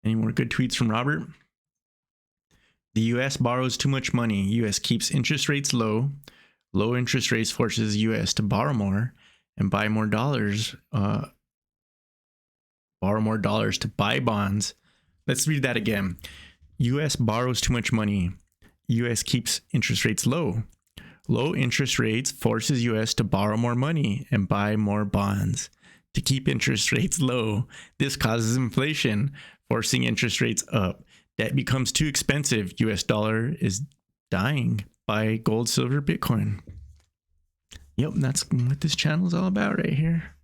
Any more good tweets from Robert? The US borrows too much money. US keeps interest rates low. Low interest rates forces US to borrow more and buy more dollars. Borrow more dollars to buy bonds. Let's read that again. US borrows too much money. US keeps interest rates low. Low interest rates forces US to borrow more money and buy more bonds. To keep interest rates low, this causes inflation, forcing interest rates up. Debt becomes too expensive. US dollar is dying. Buy gold, silver, Bitcoin. Yep, that's what this channel is all about right here.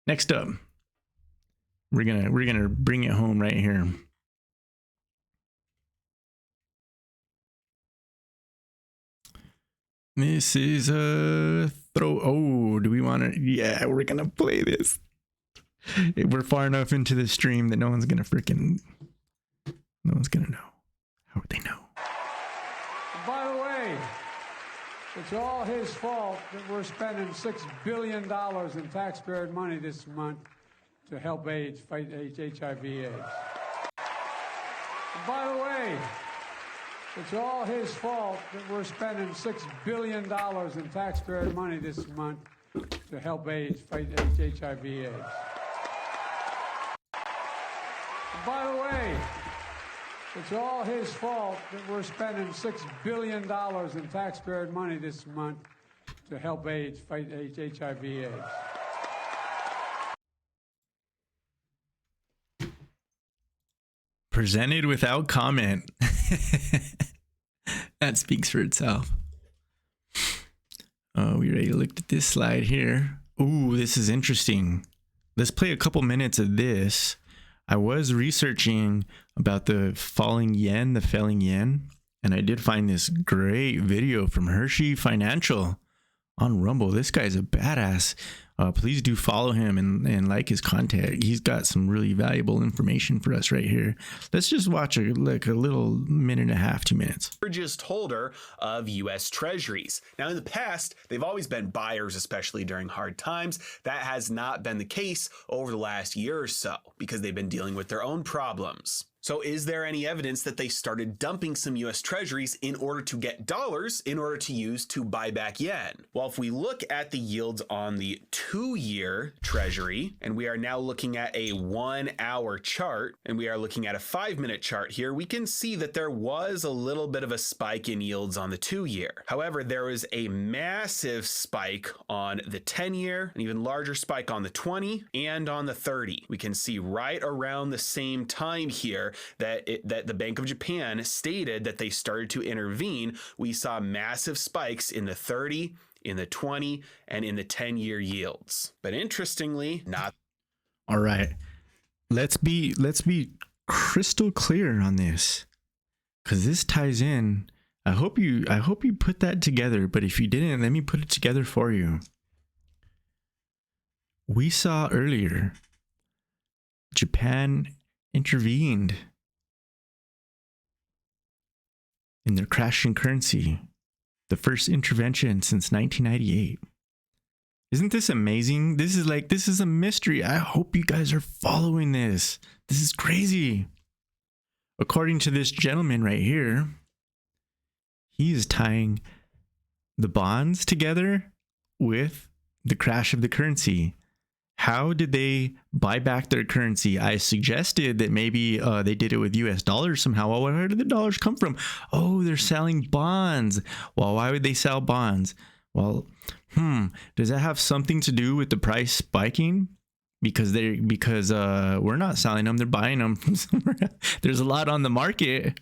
Next up, we're gonna bring it home right here. This is a throw. Oh, do we want to? Yeah, we're gonna play this. We're far enough into the stream that no one's gonna know. How would they know? By the way, it's all his fault that we're spending $6 billion in taxpayer money this month to help fight HIV/AIDS. By the way, it's all his fault that we're spending $6 billion in taxpayer money this month to help fight HIV/AIDS. By the way, it's all his fault that we're spending $6 billion in taxpayer money this month to help fight HIV/AIDS. Presented without comment. That speaks for itself. We ready to look at this slide here. Ooh, this is interesting. Let's play a couple minutes of this. I was researching about the failing yen, and I did find this great video from Hershey Financial on Rumble. This guy's a badass. Please do follow him and like his content. He's got some really valuable information for us right here. Let's just watch a little minute and a half, 2 minutes. Largest holder of U.S. Treasuries. Now, in the past, they've always been buyers, especially during hard times. That has not been the case over the last year or so because they've been dealing with their own problems. So is there any evidence that they started dumping some U.S. Treasuries in order to get dollars in order to use to buy back yen? Well, if we look at the yields on the 2-year Treasury, and we are now looking at a 1-hour chart, and we are looking at a 5-minute chart here, we can see that there was a little bit of a spike in yields on the 2-year. However, there was a massive spike on the 10-year, an even larger spike on the 20 and on the 30. We can see right around the same time here that the Bank of Japan stated that they started to intervene. We saw massive spikes in the 30, in the 20, and in the 10-year yields. But interestingly, not. All right. Let's be crystal clear on this, because this ties in. I hope you put that together, but if you didn't, let me put it together for you. We saw earlier Japan intervened in their crashing currency, the first intervention since 1998. Isn't this amazing? This is a mystery. I hope you guys are following this. This is crazy. According to this gentleman right here, he is tying the bonds together with the crash of the currency. How did they buy back their currency? I suggested that maybe they did it with US dollars somehow. Well, where did the dollars come from? Oh, they're selling bonds. Well, why would they sell bonds? Well, does that have something to do with the price spiking? Because we're not selling them, they're buying them from somewhere else. There's a lot on the market.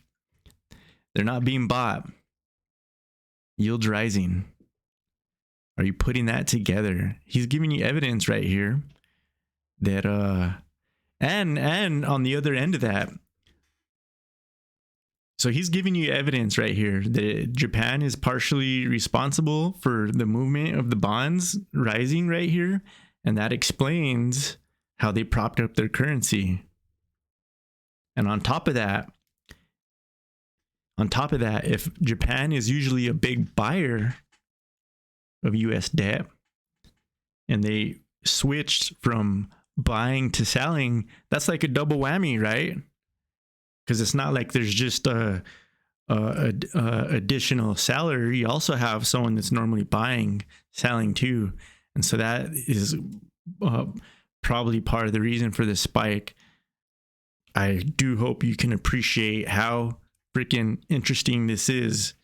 They're not being bought. Yields rising. Are you putting that together? He's giving you evidence right here that and on the other end of that. So he's giving you evidence right here that Japan is partially responsible for the movement of the bonds rising right here, and that explains how they propped up their currency. And on top of that, On top of that, if Japan is usually a big buyer of US debt and they switched from buying to selling, that's like a double whammy, right? Because it's not like there's just a additional seller. You also have someone that's normally buying, selling too. And so that is probably part of the reason for the spike. I do hope you can appreciate how freaking interesting this is.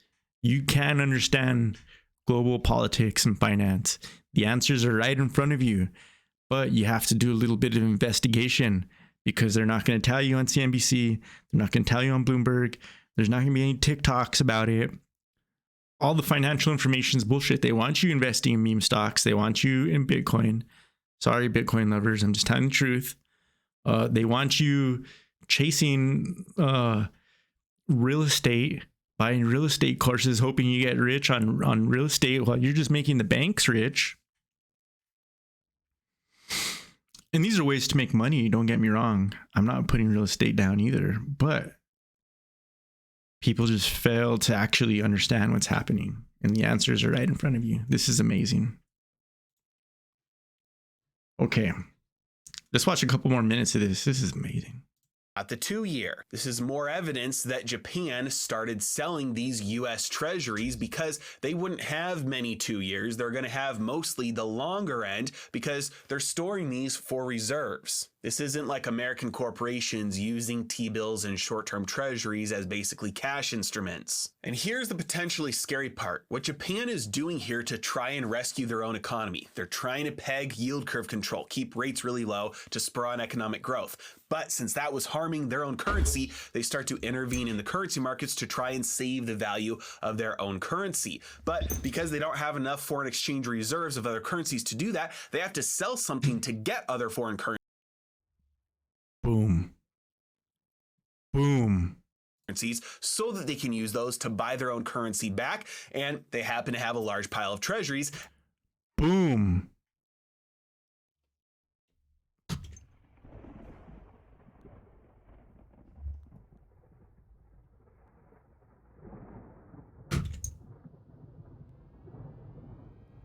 You can understand global politics and finance. The answers are right in front of you, but you have to do a little bit of investigation, because they're not going to tell you on CNBC. They're not going to tell you on Bloomberg. There's not going to be any TikToks about it. All the financial information is bullshit. They want you investing in meme stocks. They want you in Bitcoin. Sorry, Bitcoin lovers. I'm just telling the truth. They want you chasing real estate, buying real estate courses, hoping you get rich on real estate while you're just making the banks rich. And these are ways to make money. Don't get me wrong. I'm not putting real estate down either, but people just fail to actually understand what's happening. And the answers are right in front of you. This is amazing. Okay. Let's watch a couple more minutes of this. This is amazing. At the 2-year, this is more evidence that Japan started selling these US treasuries because they wouldn't have many 2 years. They're going to have mostly the longer end because they're storing these for reserves. This isn't like American corporations using T-bills and short-term treasuries as basically cash instruments. And here's the potentially scary part. What Japan is doing here to try and rescue their own economy. They're trying to peg yield curve control, keep rates really low to spur on economic growth. But since that was harming their own currency, they start to intervene in the currency markets to try and save the value of their own currency. But because they don't have enough foreign exchange reserves of other currencies to do that, they have to sell something to get other foreign currencies. Boom. Boom. So that they can use those to buy their own currency back, and they happen to have a large pile of treasuries. Boom.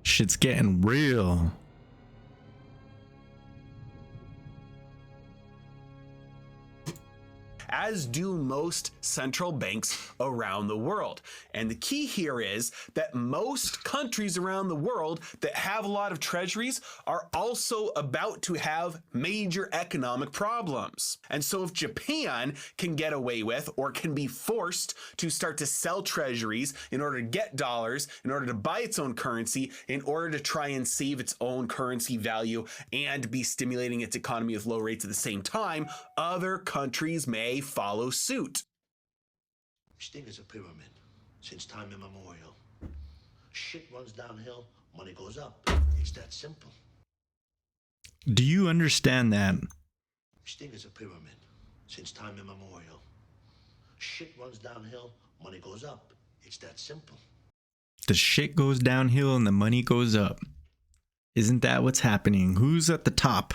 Shit's getting real. As do most central banks around the world. And the key here is that most countries around the world that have a lot of treasuries are also about to have major economic problems. And so if Japan can get away with, or can be forced to start to sell treasuries in order to get dollars, in order to buy its own currency, in order to try and save its own currency value and be stimulating its economy with low rates at the same time, other countries may follow suit. Sting is a pyramid since time immemorial. Shit runs downhill, money goes up. It's that simple. Do you understand that? Sting is a pyramid since time immemorial. Shit runs downhill, money goes up. It's that simple. The shit goes downhill and the money goes up. Isn't that what's happening? Who's at the top?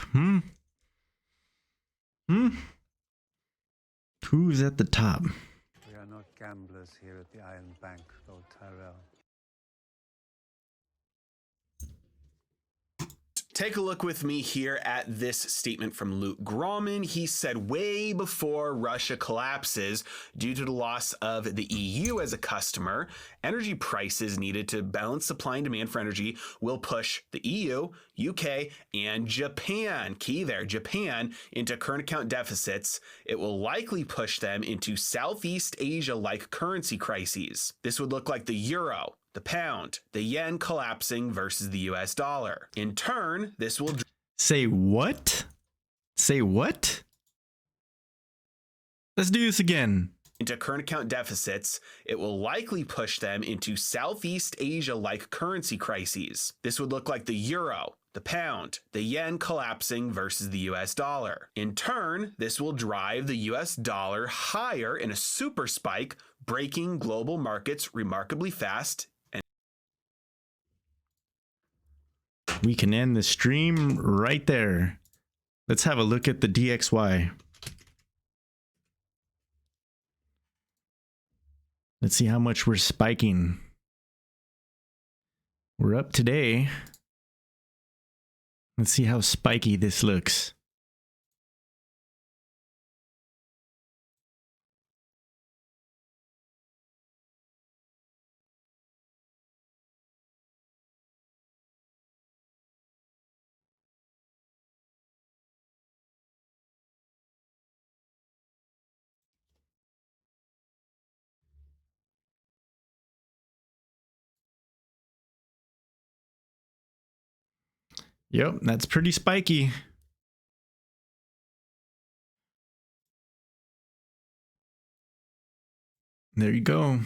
Who's at the top? We are not gamblers here at the Iron Bank, Lord Tyrell. Take a look with me here at this statement from Luke Grauman. He said way before Russia collapses due to the loss of the EU as a customer, energy prices needed to balance supply and demand for energy will push the EU, UK, and Japan, key there, Japan, into current account deficits. It will likely push them into Southeast Asia-like currency crises. This would look like the euro, the pound, the yen collapsing versus the US dollar. In turn, this will... Say what? Say what? Let's do this again. Into current account deficits, it will likely push them into Southeast Asia-like currency crises. This would look like the euro, the pound, the yen collapsing versus the US dollar. In turn, this will drive the US dollar higher in a super spike, breaking global markets remarkably fast. We can end the stream right there. Let's have a look at the DXY. Let's see how much we're spiking. We're up today. Let's see how spiky this looks. Yep, that's pretty spiky. There you go.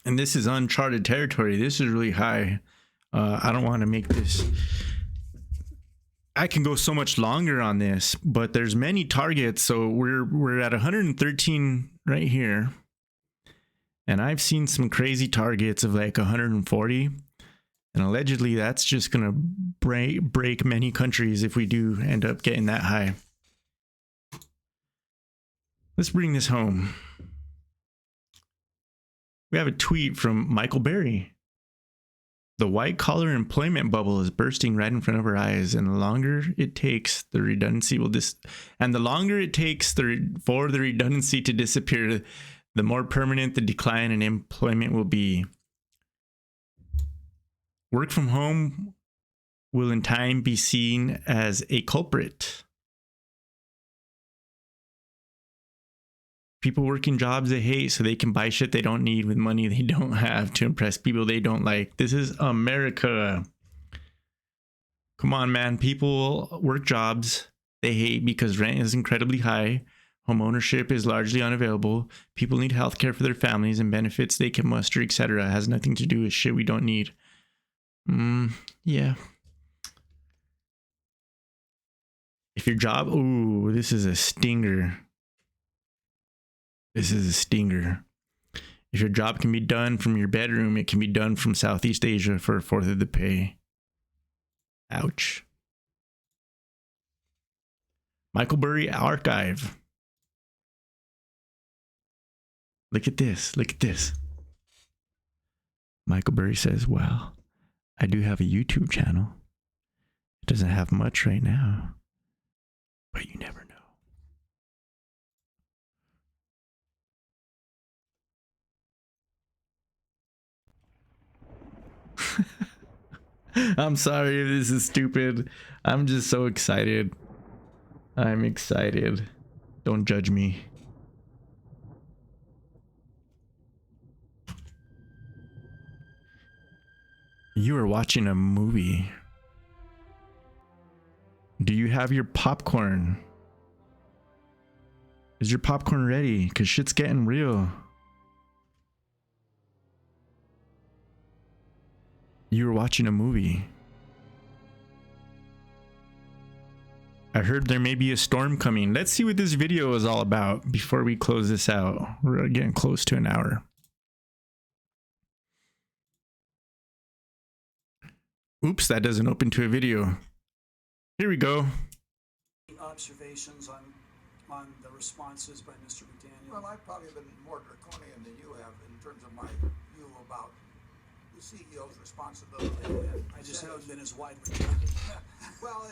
And this is uncharted territory. This is really high. I don't want to make this. I can go so much longer on this, but there's many targets. So we're at 113 right here. And I've seen some crazy targets of like 140. And allegedly that's just going to break many countries if we do end up getting that high. Let's bring this home. We have a tweet from Michael Berry. The white collar employment bubble is bursting right in front of our eyes, and the longer it takes, the redundancy will for the redundancy to disappear, the more permanent the decline in employment will be. Work from home will in time be seen as a culprit. People working jobs they hate so they can buy shit they don't need with money they don't have to impress people they don't like. This is America. Come on, man. People work jobs they hate because rent is incredibly high. Home ownership is largely unavailable. People need healthcare for their families and benefits they can muster, etc. It has nothing to do with shit we don't need. Yeah. If your job, ooh, this is a stinger. This is a stinger. If your job can be done from your bedroom, it can be done from Southeast Asia for a fourth of the pay. Ouch. Michael Burry archive. Look at this. Look at this. Michael Burry says, well, I do have a YouTube channel. It doesn't have much right now, but you never know. I'm sorry if this is stupid. I'm just so excited. I'm excited. Don't judge me. You are watching a movie. Do you have your popcorn? Is your popcorn ready? Because shit's getting real. You were watching a movie. I heard there may be a storm coming. Let's see what this video is all about before we close this out. We're getting close to an hour. Oops, that doesn't open to a video. Here we go. Observations on the responses by Mr. McDaniel. Well, I've probably been more draconian than you have in terms of my view about the CEO's responsibility. I just haven't been as widely targeted. Well,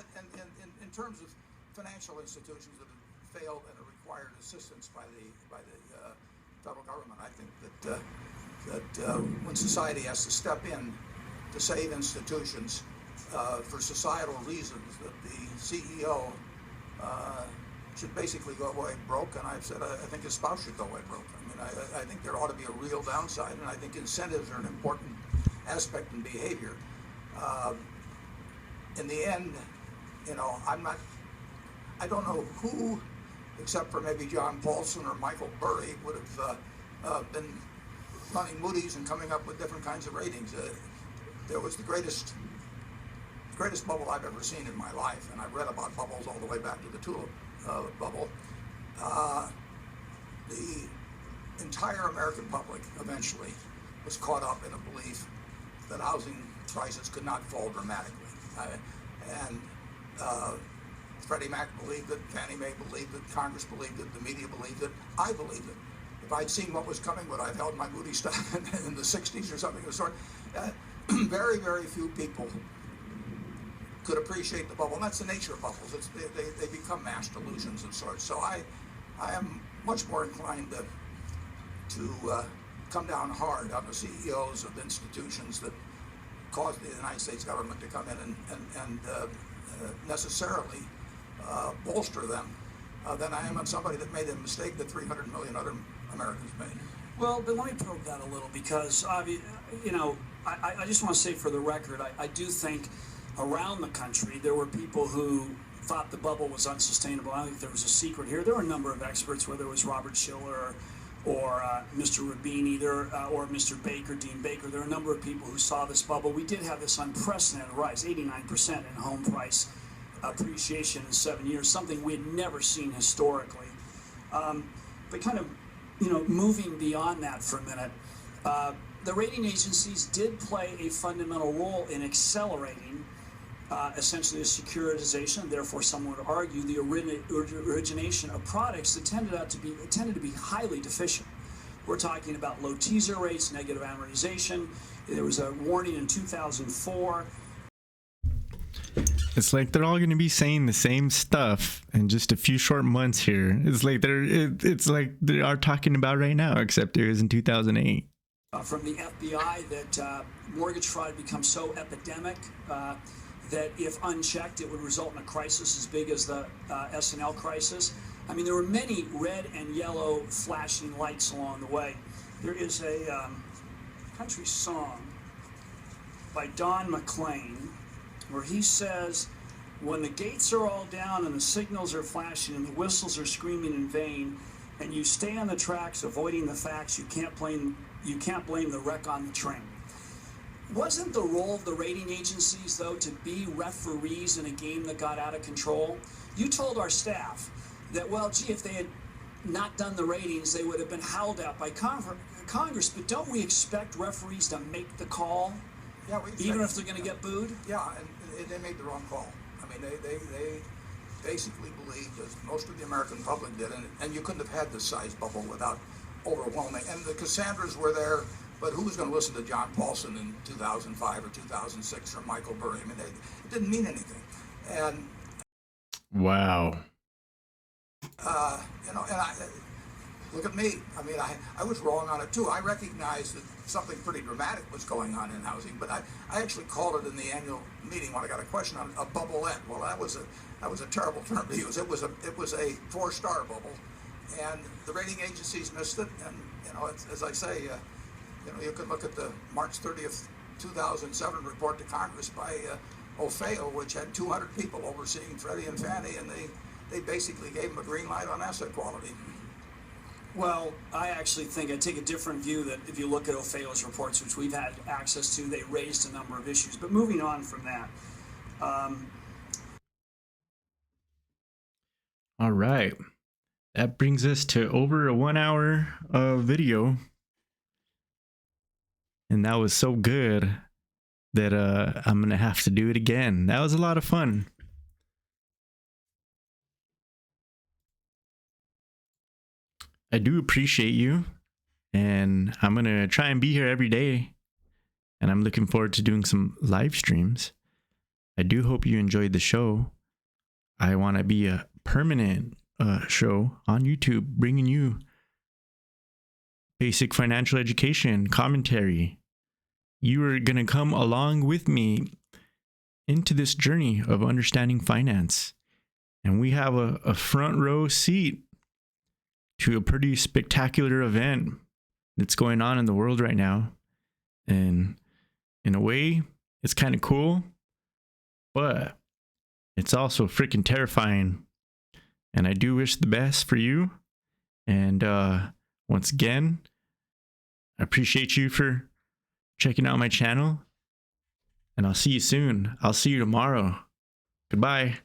in terms of financial institutions that have failed and have required assistance by the federal government, I think that when society has to step in to save institutions for societal reasons, that the CEO should basically go away broke, and I've said I think his spouse should go away broke. I mean, I think there ought to be a real downside, and I think incentives are an important aspect in behavior. In the end, you know, I don't know who, except for maybe John Paulson or Michael Burry, would have been running Moody's and coming up with different kinds of ratings. There was the greatest bubble I've ever seen in my life, and I've read about bubbles all the way back to the tulip bubble. The entire American public eventually was caught up in a belief that housing prices could not fall dramatically. Freddie Mac believed it, Fannie Mae believed it, Congress believed it, the media believed it, I believed it. if I'd seen what was coming, would I have held my booty stock in the 60s or something of the sort? Very, very few people could appreciate the bubble, and that's the nature of bubbles. They become mass delusions of sorts. So I am much more inclined to come down hard on the CEOs of institutions that caused the United States government to come in and necessarily bolster them than I am on somebody that made a mistake that 300 million other Americans made. Well, but let me probe that a little because, you know, I just want to say for the record, I do think around the country there were people who thought the bubble was unsustainable. I don't think there was a secret here. There were a number of experts, whether it was Robert Schiller or Mr. Rubini or Mr. Baker, Dean Baker. There are a number of people who saw this bubble. We did have this unprecedented rise, 89% in home price appreciation in 7 years, something we had never seen historically. But kind of, you know, moving beyond that for a minute, the rating agencies did play a fundamental role in accelerating essentially the securitization, and therefore some would argue the origination of products that tended to be highly deficient. We're talking about low teaser rates, negative amortization. There was a warning in 2004. It's like they're all going to be saying the same stuff in just a few short months here. It's like they are talking about right now, except it was in 2008. From the FBI that mortgage fraud had become so epidemic that if unchecked, it would result in a crisis as big as the S&L crisis. I mean, there were many red and yellow flashing lights along the way. There is a country song by Don McLean where he says, when the gates are all down and the signals are flashing and the whistles are screaming in vain, and you stay on the tracks avoiding the facts, you can't blame the wreck on the train. Wasn't the role of the rating agencies, though, to be referees in a game that got out of control? You told our staff that, well, gee, if they had not done the ratings, they would have been howled at by Congress. But don't we expect referees to make the call, even if they're going to get booed? Yeah, and they made the wrong call. I mean, they basically believed, as most of the American public did, and you couldn't have had this size bubble without overwhelming. And the Cassandras were there, but who was going to listen to John Paulson in 2005 or 2006 or Michael Burry? I mean, it didn't mean anything. And wow. You know, and look at me. I mean, I was wrong on it too. I recognized that something pretty dramatic was going on in housing, but I actually called it in the annual meeting when I got a question on a bubbleette. Well, that was a terrible term to use. It was a 4-star bubble, and the rating agencies missed it. And you know, as I say, you know, you could look at the March 30th, 2007 report to Congress by OFEO, which had 200 people overseeing Freddie and Fannie, and they basically gave them a green light on asset quality. Well, I actually think I take a different view that if you look at OFEO's reports, which we've had access to, they raised a number of issues. But moving on from that. All right. That brings us to over a 1 hour of video. And that was so good that I'm going to have to do it again. That was a lot of fun. I do appreciate you, and I'm going to try and be here every day, and I'm looking forward to doing some live streams. I do hope you enjoyed the show. I want to be a permanent show on YouTube, bringing you basic financial education, commentary. You are going to come along with me into this journey of understanding finance, and we have a front row seat to a pretty spectacular event that's going on in the world right now. And in a way, it's kind of cool, but it's also freaking terrifying. And I do wish the best for you. And once again, I appreciate you for checking out my channel. And I'll see you soon. I'll see you tomorrow. Goodbye.